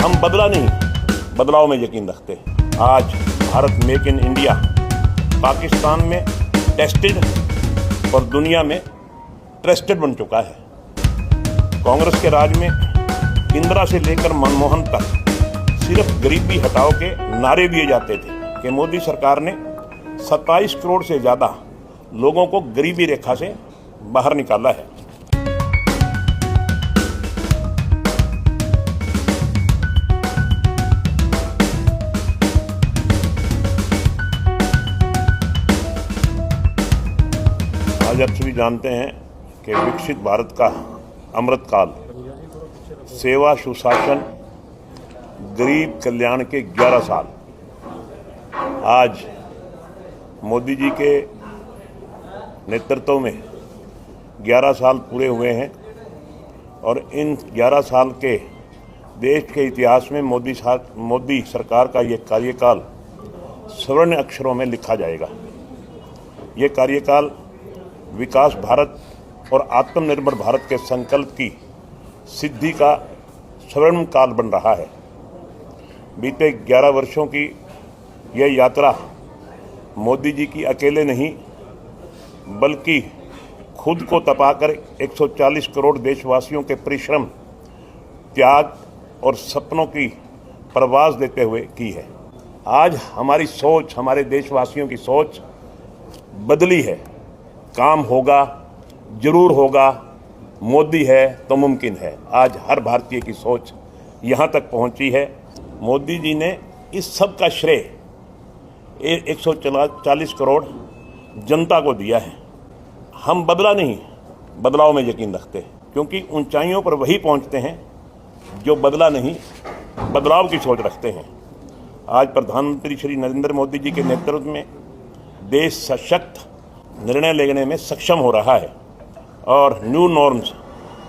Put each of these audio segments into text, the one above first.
हम बदला नहीं, बदलाव में यकीन रखते हैं। आज Bharat make in India Pakistan में टेस्टेड और दुनिया में ट्रस्टेड बन चुका है। कांग्रेस के राज में इंदिरा से लेकर मनमोहन तक सिर्फ गरीबी हटाओ के नारे दिए जाते थे कि मोदी सरकार ने 27 करोड़ से ज़्यादा लोगों को गरीबी रेखा से बाहर निकाला है। आज आप सभी जानते हैं कि विकसित भारत का अमृतकाल सेवा सुशासन गरीब कल्याण के 11 साल आज मोदी जी के नेतृत्व में 11 साल पूरे हुए हैं और इन 11 साल के देश के इतिहास में मोदी सरकार का ये कार्यकाल स्वर्ण अक्षरों में लिखा जाएगा। ये कार्यकाल विकास भारत और आत्मनिर्भर भारत के संकल्प की सिद्धि का स्वर्ण काल बन रहा है। बीते 11 वर्षों की यह यात्रा मोदी जी की अकेले नहीं बल्कि खुद को तपाकर 140 करोड़ देशवासियों के परिश्रम, त्याग और सपनों की परवाज़ देते हुए की है। आज हमारी सोच, हमारे देशवासियों की सोच बदली है। काम होगा, जरूर होगा, मोदी है तो मुमकिन है। आज हर भारतीय की सोच यहाँ तक पहुँची है। मोदी जी ने इस सब का श्रेय 140 करोड़ जनता को दिया है। हम बदला नहीं, बदलाव में यकीन रखते हैं, क्योंकि ऊंचाइयों पर वही पहुंचते हैं जो बदला नहीं, बदलाव की सोच रखते हैं। आज प्रधानमंत्री श्री नरेंद्र मोदी जी के नेतृत्व में देश सशक्त निर्णय लेने में सक्षम हो रहा है और न्यू नॉर्म्स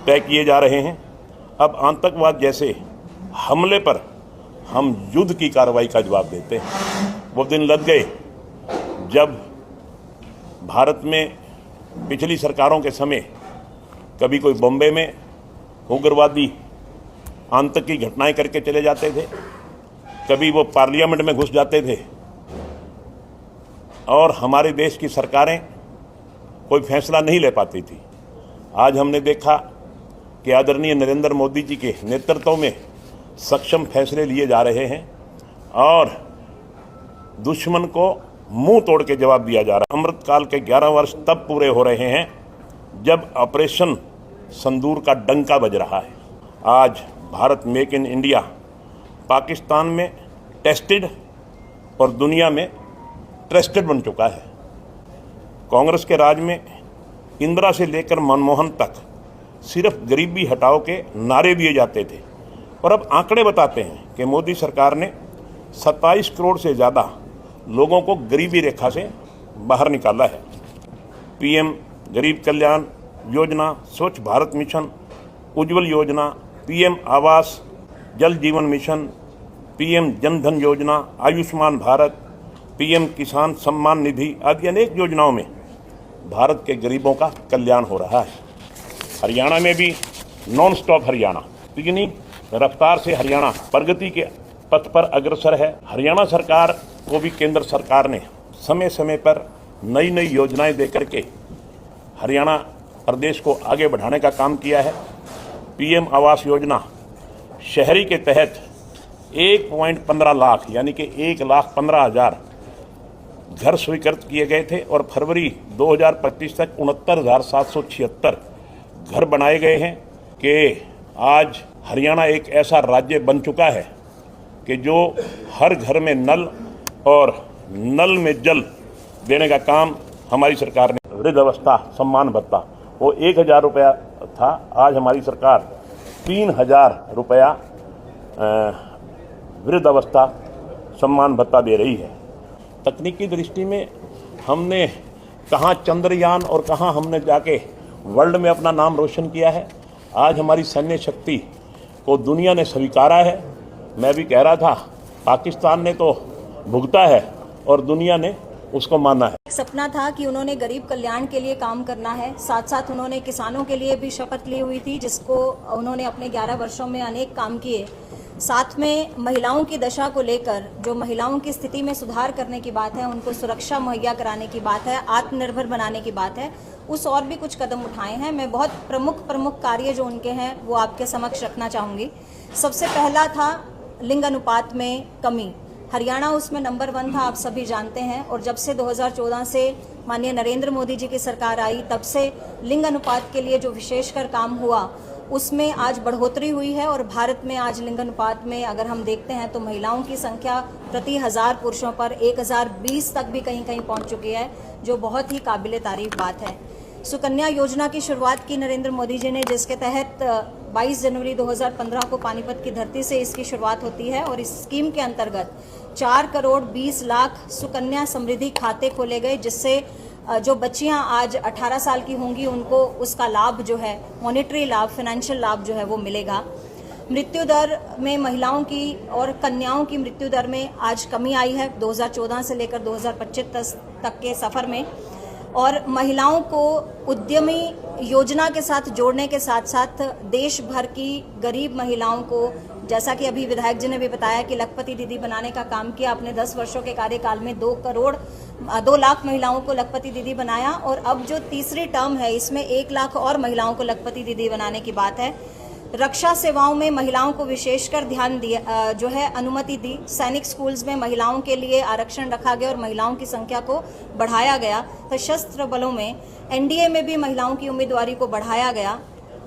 तय किए जा रहे हैं। अब आतंकवाद जैसे हमले पर हम युद्ध की कार्रवाई का जवाब देते हैं। वो दिन लग गए जब भारत में पिछली सरकारों के समय कभी कोई बॉम्बे में उग्रवादी आतंकी घटनाएं करके चले जाते थे, कभी वो पार्लियामेंट में घुस जाते थे और हमारे देश की सरकारें कोई फैसला नहीं ले पाती थी। आज हमने देखा कि आदरणीय नरेंद्र मोदी जी के नेतृत्व में सक्षम फैसले लिए जा रहे हैं और दुश्मन को मुंह तोड़ के जवाब दिया जा रहा है। अमृतकाल के 11 वर्ष तब पूरे हो रहे हैं जब ऑपरेशन संदूर का डंका बज रहा है। आज Bharat make in India Pakistan में टेस्टेड और दुनिया में ट्रस्टेड बन चुका है। कांग्रेस के राज में इंदिरा से लेकर मनमोहन तक सिर्फ गरीबी हटाओ के नारे दिए जाते थे और अब आंकड़े बताते हैं कि मोदी सरकार ने 27 करोड़ से ज़्यादा लोगों को गरीबी रेखा से बाहर निकाला है। पीएम गरीब कल्याण योजना, स्वच्छ भारत मिशन, उज्ज्वल योजना, पीएम आवास, जल जीवन मिशन, पीएम जन धन योजना, आयुष्मान भारत, पीएम किसान सम्मान निधि आदि अनेक योजनाओं में भारत के गरीबों का कल्याण हो रहा है। हरियाणा में भी नॉन स्टॉप हरियाणा, तिगनी रफ्तार से हरियाणा प्रगति के पथ पर अग्रसर है। हरियाणा सरकार को भी केंद्र सरकार ने समय समय पर नई नई योजनाएं देकर के हरियाणा प्रदेश को आगे बढ़ाने का काम किया है। पीएम आवास योजना शहरी के तहत 1.15 लाख यानी कि 1,15,000 घर स्वीकृत किए गए थे और फरवरी 2025 तक 69,776 घर बनाए गए हैं कि आज हरियाणा एक ऐसा राज्य बन चुका है कि जो हर घर में नल और नल में जल देने का काम हमारी सरकार ने। वृद्धावस्था सम्मान भत्ता वो 1,000 रुपया था, आज हमारी सरकार 3,000 रुपया वृद्धावस्था सम्मान भत्ता दे रही है। तकनीकी दृष्टि में हमने कहाँ चंद्रयान और कहाँ हमने जाके वर्ल्ड में अपना नाम रोशन किया है। आज हमारी सैन्य शक्ति को दुनिया ने स्वीकारा है। मैं भी कह रहा था, पाकिस्तान ने तो भुगता है और दुनिया ने उसको मानना है। सपना था कि उन्होंने गरीब कल्याण के लिए काम करना है, साथ साथ उन्होंने किसानों के लिए भी शपथ ली हुई थी, जिसको उन्होंने अपने 11 वर्षों में अनेक काम किए। साथ में महिलाओं की दशा को लेकर जो महिलाओं की स्थिति में सुधार करने की बात है, उनको सुरक्षा मुहैया कराने की बात है, आत्मनिर्भर बनाने की बात है, उस और भी कुछ कदम उठाए हैं। मैं बहुत प्रमुख कार्य जो उनके हैं वो आपके समक्ष रखना चाहूँगी। सबसे पहला था लिंग अनुपात में कमी। हरियाणा उसमें नंबर 1 था, आप सभी जानते हैं। और जब से 2014 से माननीय नरेंद्र मोदी जी की सरकार आई, तब से लिंग अनुपात के लिए जो विशेषकर काम हुआ उसमें आज बढ़ोतरी हुई है। और भारत में आज लिंग अनुपात में अगर हम देखते हैं तो महिलाओं की संख्या प्रति 1000 पुरुषों पर 1020 तक भी कहीं कहीं पहुंच चुकी है, जो बहुत ही काबिले तारीफ बात है। सुकन्या योजना की शुरुआत की नरेंद्र मोदी जी ने, जिसके तहत 22 जनवरी 2015 को पानीपत की धरती से इसकी शुरुआत होती है। और इस स्कीम के अंतर्गत 4 करोड़ 20 लाख सुकन्या समृद्धि खाते खोले गए, जिससे जो बच्चियां आज 18 साल की होंगी उनको उसका लाभ जो है, मॉनेटरी लाभ, फाइनेंशियल लाभ जो है वो मिलेगा। मृत्यु दर में महिलाओं की और कन्याओं की मृत्यु दर में आज कमी आई है 2014 से लेकर 2025 तक के सफर में। और महिलाओं को उद्यमी योजना के साथ जोड़ने के साथ साथ देश भर की गरीब महिलाओं को, जैसा कि अभी विधायक जी ने भी बताया कि लखपति दीदी बनाने का काम किया, अपने 10 वर्षों के कार्यकाल में 2 लाख महिलाओं को लखपति दीदी बनाया। और अब जो तीसरी टर्म है इसमें 1 लाख और महिलाओं को लखपति दीदी बनाने की बात है। रक्षा सेवाओं में महिलाओं को विशेषकर ध्यान दिया जो है अनुमति दी। सैनिक स्कूल्स में महिलाओं के लिए आरक्षण रखा गया और महिलाओं की संख्या को बढ़ाया गया। सशस्त्र बलों में एनडीए में भी महिलाओं की उम्मीदवारी को बढ़ाया गया।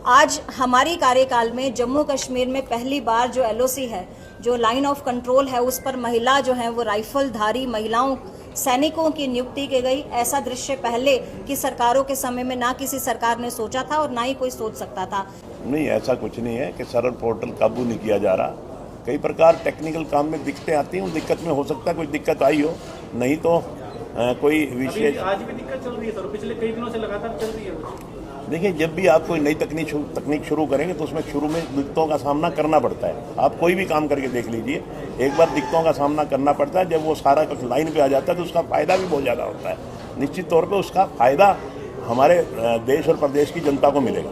आज हमारी कार्यकाल में जम्मू कश्मीर में पहली बार जो एलओसी है, जो लाइन ऑफ कंट्रोल है, उस पर महिला जो है वो राइफलधारी महिलाओं सैनिकों की नियुक्ति की गई। ऐसा दृश्य पहले की सरकारों के समय में ना किसी सरकार ने सोचा था और ना ही कोई सोच सकता था। नहीं, ऐसा कुछ नहीं है कि सरल पोर्टल काबू नहीं किया जा रहा। कई प्रकार टेक्निकल काम में दिक्कतें आती हैं, उन दिक्कत में हो सकता है कोई दिक्कत आई हो, नहीं तो कोई विशेष। आज भी दिक्कत चल रही है सर, पिछले कई दिनों से लगातार चल रही है। देखिए, जब भी आप कोई नई तकनीक शुरू करेंगे तो उसमें शुरू में दिक्कतों का सामना करना पड़ता है। आप कोई भी काम करके देख लीजिए, एक बार दिक्कतों का सामना करना पड़ता है। जब वो सारा कुछ लाइन पे आ जाता है तो उसका फ़ायदा भी बहुत ज़्यादा होता है। निश्चित तौर पे उसका फ़ायदा हमारे देश और प्रदेश की जनता को मिलेगा।